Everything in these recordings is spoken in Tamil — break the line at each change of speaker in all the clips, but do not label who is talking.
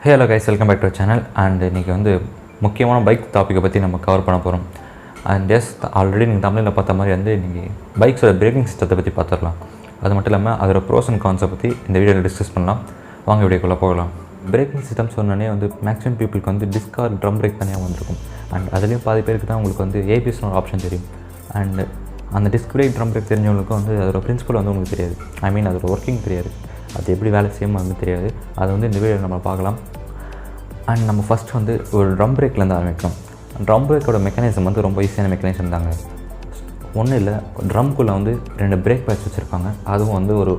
Hello guys, welcome back to channel. And இன்றைக்கி வந்து முக்கியமான பைக் டாப்பிக்கை பற்றி நம்ம கவர் பண்ண போகிறோம். அண்ட் ஆல்ரெடி நீங்கள் தமிழில் பார்த்த மாதிரி வந்து இன்றைக்கி பைக்ஸோட பிரேக்கிங் சிஸ்டத்தை பற்றி பார்த்துடலாம். அது மட்டும் இல்லாமல் அதோட ப்ரோஸ் அண்ட் கான்ஸை பற்றி இந்த வீடியோவில் டிஸ்கஸ் பண்ணலாம். வாங்க வீடியோக்குள்ளே போகலாம். பிரேக்கிங் சிஸ்டம் சொன்னோன்னே வந்து மேக்ஸிமம் பீப்புளுக்கு வந்து டிஸ்க் ஆர் ட்ரம் பிரேக் தனியாக வந்திருக்கும். அண்ட் அதுலேயும் பாதி பேருக்கு தான் உங்களுக்கு வந்து ஏபிஎஸ்னு ஒரு ஆப்ஷன் தெரியும். அண்ட் அந்த டிஸ்க் பிரேக் ட்ரம் பிரேக் தெரிஞ்சவங்களுக்கும் வந்து அதோட பிரின்சிபல் வந்து உங்களுக்கு தெரியாது. அதோட ஒர்க்கிங் தெரியாது. அது எப்படி வேலை செய்யுமோ வந்து தெரியாது. அது வந்து இந்த வீடியோவில் நம்ம பார்க்கலாம். அண்ட் நம்ம ஃபஸ்ட் வந்து ஒரு ட்ரம் பிரேக்லேருந்து ஆரம்பிக்கிறோம். ட்ரம் பிரேக்கோட மெக்கானிசம் வந்து ரொம்ப ஈஸியான மெக்கானிசம் தாங்க. ஒன்றும் இல்லை, ட்ரம்குள்ளே வந்து 2 பிரேக் பேட்ச் வச்சுருப்பாங்க. அதுவும் வந்து ஒரு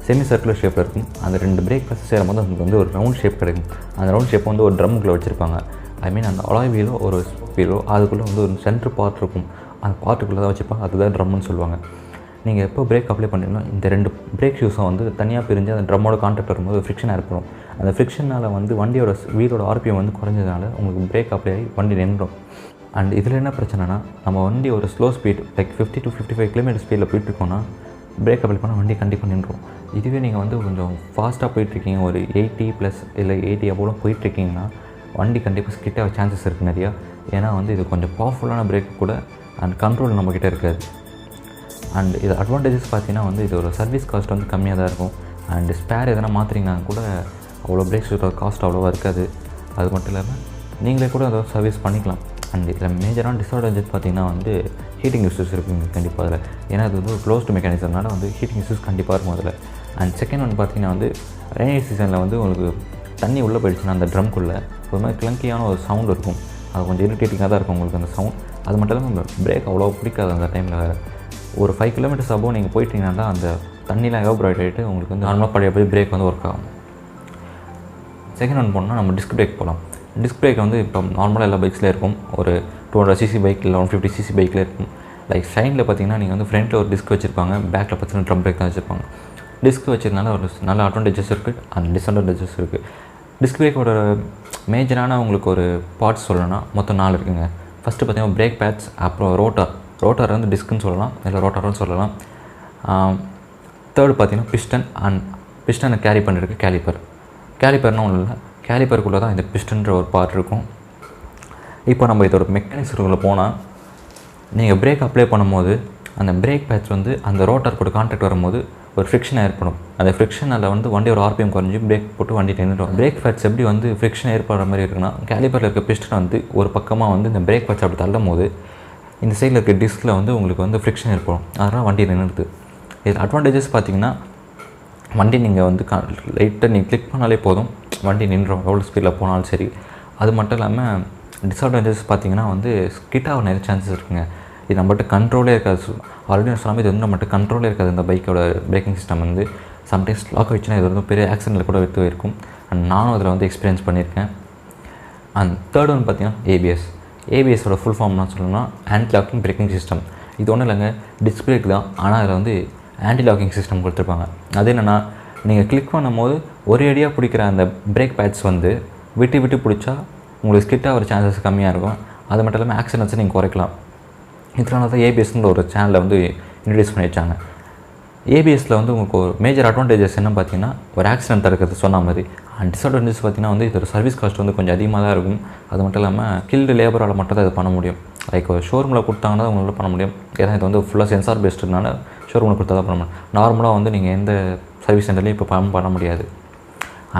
செமி சர்க்குலர் ஷேப்பில் இருக்கும். அந்த 2 பிரேக் பேட்ச் சேரும்போது உங்களுக்கு வந்து ஒரு ரவுண்ட் ஷேப் கிடைக்கும். அந்த ரவுண்ட் ஷேப் வந்து ஒரு ட்ரம்குள்ளே வச்சுருப்பாங்க. அந்த அலாய் வீலோ ஒரு வீலோ அதுக்குள்ளே வந்து ஒரு சென்ட்ரு பார்ட் இருக்கும். அந்த பார்ட்டுக்குள்ளே தான் வச்சுருப்பாங்க. அதுதான் ட்ரம்னு சொல்லுவாங்க. நீங்கள் எப்போ பிரேக் அப்ளை பண்ணுறீங்கன்னா இந்த 2 பிரேக் ஷூஸும் வந்து தனியாக பிரிஞ்சு அந்த ட்ரம்மோட கான்டாக்ட் வரும்போது ஃப்ரிக்ஷன் ஏற்படும். அந்த ஃப்ரிக்ஷனால் வந்து வண்டியோட வீலோட ஆர்பிஎம் வந்து குறைஞ்சதுனால உங்களுக்கு பிரேக் அப்ளை ஆகி வண்டி நின்றுடும். அண்ட் இதில் என்ன பிரச்சனைனா, நம்ம வண்டி ஒரு slow speed like 50 to 55 km ஸ்பீடில் போயிட்டுருக்கோன்னா பிரேக் அப்ளை பண்ணால் வண்டி கண்டிப்பாக நின்றுடும். இதுவே நீங்கள் வந்து கொஞ்சம் ஃபாஸ்ட்டாக போயிட்டுருக்கீங்க, ஒரு 80+ இல்லை 80 அவ்வளோ போயிட்டுருக்கீங்கன்னா வண்டி கண்டிப்பாக ஸ்கிட் ஆக சான்சஸ் இருக்குது நிறையா. ஏன்னா வந்து இது கொஞ்சம் பவர்ஃபுல்லான பிரேக் கூட அண்ட் கண்ட்ரோல் நம்மக்கிட்ட இருக்காது. அண்ட் இது அட்வான்டேஜஸ் பார்த்தீங்கன்னா வந்து இது ஒரு சர்வீஸ் காஸ்ட் வந்து கம்மியாக தான் இருக்கும். அண்ட் ஸ்பேர் எதனா மாற்றிங்கன்னா கூட அவ்வளோ பிரேக் ஷூட்டோட காஸ்ட் அவ்வளோவா இருக்காது. அது மட்டும் இல்லாமல் நீங்களே கூட அதை சர்வீஸ் பண்ணிக்கலாம். அண்ட் இதில் மேஜரான டிஸ்அட்வான்டேஜ் பார்த்திங்கன்னா வந்து ஹீட்டிங் இஷ்யூஸ் இருக்குங்க கண்டிப்பாக அதில். ஏன்னா அது வந்து ஒரு க்ளோஸ்டு மெக்கானிசம்னால வந்து ஹீட்டிங் இஷ்யூஸ் கண்டிப்பாக இருக்கும் அதில். அண்ட் செகண்ட் ஒன்று பார்த்திங்கன்னா வந்து ரெய்னி சீசனில் வந்து உங்களுக்கு தண்ணி உள்ளே போயிடுச்சுன்னா அந்த ட்ரம்குள்ளே ஒரு மாதிரி கிளங்கியான ஒரு சவுண்ட் இருக்கும். அது கொஞ்சம் இரிட்டேட்டிங்காக தான் இருக்கும் உங்களுக்கு அந்த சவுண்ட். அது மட்டும் இல்லாமல் பிரேக் அவ்வளோ பிடிக்காது அந்த டைமில். ஒரு 5 km அபோவ் நீங்கள் போயிட்டீங்கன்னா அந்த தண்ணிலாம் எவாப்ரேட் ஆகிட்டு உங்களுக்கு வந்து நார்மலாக பழைய போய் பிரேக் வந்து ஒர்க் ஆகும். செகண்ட் ஒன் போனால் நம்ம டிஸ்க் பிரேக் போகலாம். டிஸ்க் பிரேக் வந்து இப்போ நார்மலாக எல்லா பைக்ஸ்லேயும் இருக்கும். ஒரு 200cc பைக் இல்லை 150cc பைக்கில் இருக்கும். லைக் ஷைனில் பார்த்தீங்கன்னா நீங்கள் வந்து ஃப்ரண்ட்டில் ஒரு டிஸ்க் வச்சுருப்பாங்க, பேக்கில் பார்த்தீங்கன்னா ட்ரம் பிரேக் தான் வச்சுருப்பாங்க. டிஸ்க் வச்சதுனால ஒரு நல்ல அட்வான்டேஜஸ் இருக்குது அண்ட் டிஸ்அட்வான்டேஜஸ் இருக்குது. டிஸ்க் பிரேக்கோட மேஜரான உங்களுக்கு ஒரு பார்ட்ஸ் சொல்லணும்னா மொத்தம் 4 இருக்குங்க. ஃபஸ்ட்டு பார்த்தீங்கன்னா பிரேக் பேட்ஸ், அப்புறம் ரோட்டார் வந்து டிஸ்க்குன்னு சொல்லலாம், இல்லை ரோட்டார்னு சொல்லலாம். தேர்டு பார்த்தீங்கன்னா பிஸ்டனை கேரி பண்ணிருக்கு கேலிப்பர்னு ஒன்றும் இல்லை, கேலிப்பருக்குள்ளே தான் இந்த பிஸ்டன்ற ஒரு பார்ட் இருக்கும். இப்போ நம்ம இதோட மெக்கானிக்ஸ்குள்ளே போனால் நீங்கள் பிரேக் அப்ளை பண்ணும்போது அந்த பிரேக் பேட்ச் வந்து அந்த ரோட்டார் கூட கான்டாக்ட் வரும்போது ஒரு ஃப்ரிக்ஷன் ஏற்படும். அந்த ஃப்ரிக்ஷனில் வந்து வண்டியோட ஆர்பிஎம் குறைஞ்சி பிரேக் போட்டு வண்டி நின்றுடும். பிரேக் பேட்ச் எப்படி வந்து ஃப்ரிக்ஷன் ஏற்படுற மாதிரி இருக்குன்னா, கேலிப்பரில் இருக்க பிஸ்டன் வந்து ஒரு பக்கமாக வந்து இந்த பிரேக் பேட்ச் அப்படி தள்ளும் போது இந்த சைடில் இருக்க டிஸ்கில் வந்து உங்களுக்கு வந்து ஃப்ரிக்ஷன் ஏற்படும். அதனால் வண்டி நின்றுது. இதில் அட்வான்டேஜஸ் பார்த்திங்கன்னா வண்டி நீங்கள் வந்து லைட்டாக நீங்கள் கிளிக் பண்ணாலே போதும் வண்டி நின்றுடும், எவ்வளோ ஸ்பீடில் போனாலும் சரி. அது மட்டும் இல்லாமல் டிஸ்அட்வான்டேஜஸ் பார்த்திங்கன்னா வந்து ஸ்கிட் ஆக நிறைய சான்சஸ் இருக்குங்க. இது நம்மகிட்ட கண்ட்ரோலே இருக்காது. ஆல்ரெடி நான் சொல்லாமல் இது வந்து நம்மகிட்ட கண்ட்ரோலே இருக்காது. இந்த பைக்கோட பிரேக்கிங் சிஸ்டம் வந்து சம்டைம்ஸ் லாக் ஆகிடுச்சுன்னா இது வந்து பெரிய ஆக்சிடென்ட்டில் கூட எடுத்து போயிருக்கும். அண்ட் நானும் அதில் வந்து எக்ஸ்பீரியன்ஸ் பண்ணியிருக்கேன். அண்ட் தேர்ட் ஒன் பார்த்திங்கன்னா ஏபிஎஸோட ஃபுல் ஃபார்ம்னா சொல்லணும்னா ஆன்டி லாக்கிங் பிரேக்கிங் சிஸ்டம். இது ஒன்றும் இல்லைங்க, டிஸ்க் பிரேக் தான். ஆனால் அதில் வந்து ஆன்டி லாக்கிங் சிஸ்டம் கொடுத்துருப்பாங்க. அது என்னென்னா, நீங்கள் கிளிக் பண்ணும்போது ஒரே அடியாக பிடிக்கிற அந்த பிரேக் பேட்ஸ் வந்து விட்டு பிடிச்சா உங்களுக்கு ஸ்கிட் ஆகிற சான்சஸ் கம்மியாக இருக்கும். அது மட்டும் இல்லாமல் ஆக்சிடென்ட்ஸை நீங்கள் குறைக்கலாம். இதனால தான் ஏபிஎஸ்ன்ற ஒரு சேனலை வந்து இன்ட்ரடியூஸ் பண்ணி வச்சாங்க. ஏபிஎஸ்சில் வந்து உங்களுக்கு ஒரு மேஜர் அட்வான்டேஜஸ் என்ன பார்த்தீங்கன்னா, ஒரு ஆக்சிடென்ட் தடுக்கிறது சொன்ன மாதிரி. அண்ட் டிஸ்அட்வான்டேஜஸ் பார்த்திங்கன்னா வந்து இதோட சர்வீஸ் காஸ்ட் வந்து கொஞ்சம் அதிகமாக தான் இருக்கும். அது மட்டும் இல்லாமல் கில்டு லேபரால் மட்டும் தான் இது பண்ண முடியும். லைக் ஒரு ஷோரூமில் கொடுத்தாங்கன்னா உங்களால் பண்ண முடியும். ஏன்னா இது வந்து ஃபுல்லாக சென்சார் பேஸ்டுனால ஷோரூமில் கொடுத்தா தான் பண்ண முடியும். நார்மலாக வந்து நீங்கள் எந்த சர்வீஸ் சென்டர்லையும் இப்போ பண்ண முடியாது.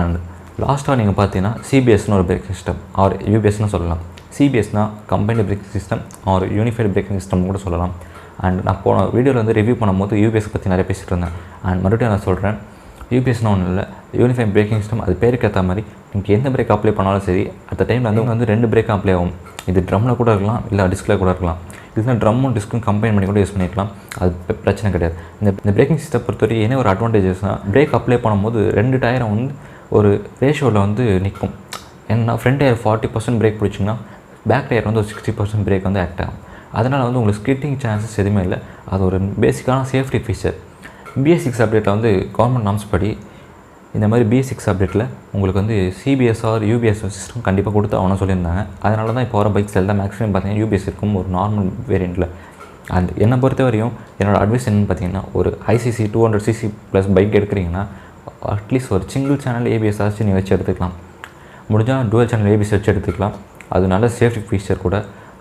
அண்ட் லாஸ்ட்டாக நீங்கள் பார்த்தீங்கன்னா சிபிஎஸ்னு ஒரு பிரேக்கிங் சிஸ்டம் ஆர் யூபிஎஸ்னு சொல்லலாம். சிபிஎஸ்னால் combined braking system or unified braking system கூட சொல்லலாம். அண்ட் நான் போன வீடியோவில் வந்து ரிவ்யூ பண்ணும்போது யூபிஎஸ் பற்றி நிறைய பேசிகிட்டு இருந்தேன். அண்ட் மறுபடியும் நான் சொல்கிறேன், யூபிஎஸ்னு ஒன்றும் இல்லை, யூனிஃபைட் பிரேக்கிங் சிஸ்டம். அது பேருக்கு ஏற்ற மாதிரி நீங்கள் எந்த பிரேக் அப்ளை பண்ணாலும் சரி அந்த டைமில் வந்து 2 பிரேக் அப்ளை ஆகும். இது ட்ரம்மில் கூட இருக்கலாம், இல்லை டிஸ்கில் கூட இருக்கலாம். இதுனா ட்ரம்மும் டிஸ்க்கும் கம்பைன் பண்ணி கூட யூஸ் பண்ணிக்கலாம். அது பிரச்சனை கிடையாது. இந்த பிரேக்கிங் சிஸ்டம் பொறுத்தவரை என்ன ஒரு அட்வான்டேஜஸ்னால், பிரேக் அப்ளை பண்ணும்போது 2 டயரும் வந்து ஒரு ரேஷியோவில் வந்து நிற்கும். ஏன்னா ஃப்ரண்ட் டயர் 40% பிரேக் பிடிச்சிங்கன்னா பேக் டயர் வந்து ஒரு 60% பிரேக் வந்து ஆக்ட் ஆகும். அதனால் வந்து உங்களுக்கு ஸ்கிட்டிங் சான்சஸ் எதுவுமே இல்லை. அது ஒரு பேசிக்கான சேஃப்டி ஃபீச்சர். BS6 அப்டேட்டில் வந்து கவர்மெண்ட் நாம்ஸ் படி இந்த மாதிரி BS6 அப்டேட்டில் உங்களுக்கு வந்து சிபிஎஸ் ஆர் யூபிஎஸ் சிஸ்டம் கண்டிப்பாக கொடுத்து அவனை சொல்லியிருந்தாங்க. அதனால தான் இப்போ வர பைக்ஸ் எல்லாம் மேக்ஸிமம் பார்த்தீங்கன்னா யூபிஎஸ் இருக்கும் ஒரு நார்மல் வேரியண்ட்டில். அண்ட் என்னை பொறுத்த வரையும் என்னோடய அட்வைஸ் என்னென்னு பார்த்தீங்கன்னா, ஒரு ICC 200cc ப்ளஸ் பைக் எடுக்கிறீங்கன்னா அட்லீஸ்ட் ஒரு சிங்கிள் சேனல் ஏபிஎஸ் ஆச்சு நீங்கள் வச்சு எடுத்துக்கலாம். முடிஞ்சால் டூவல் சேனல் ஏபிஎஸ் வச்சு எடுத்துக்கலாம். அது நல்ல சேஃப்டி ஃபீச்சர் கூட.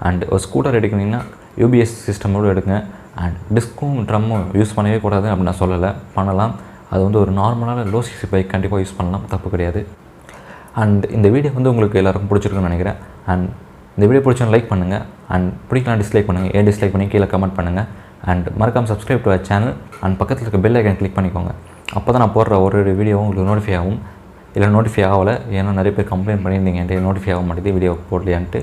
அண்ட் ஒரு ஸ்கூட்டர் எடுக்கிறீங்கன்னா யூபிஎஸ் சிஸ்டமோடு எடுங்க. அண்ட் டிஸ்க்கும் ட்ரம்மும் யூஸ் பண்ணவே கூடாது அப்படின்னு நான் சொல்லலை, பண்ணலாம். அது வந்து ஒரு நார்மலான லோ சிசி பைக் கண்டிப்பாக யூஸ் பண்ணலாம், தப்பு கிடையாது. அண்ட் இந்த வீடியோ வந்து உங்களுக்கு எல்லாருக்கும் பிடிச்சிருக்குன்னு நினைக்கிறேன். அண்ட் இந்த வீடியோ பிடிச்சா லைக் பண்ணுங்கள். அண்ட் பிடிக்கலாம் டிஸ்லைக் பண்ணுங்கள். ஏன் டிஸ்லைக் பண்ணி கீழே கமெண்ட் பண்ணுங்கள். அண்ட் மறக்காமல் subscribe to our channel. And பக்கத்தில் இருக்க பெல் ஐக்கன் கிளிக் பண்ணிக்கோங்க. அப்போ தான் நான் போடுற ஒரு வீடியோவும் உங்களுக்கு நோட்டிஃபை ஆகும். இல்லை நோட்டிஃபை ஆகலை, ஏன்னா நிறைய பேர் கம்ப்ளைண்ட் பண்ணியிருந்தீங்க என்கிட்ட நோட்டிஃபை ஆக மாட்டேது வீடியோ போடலையான்ட்டு.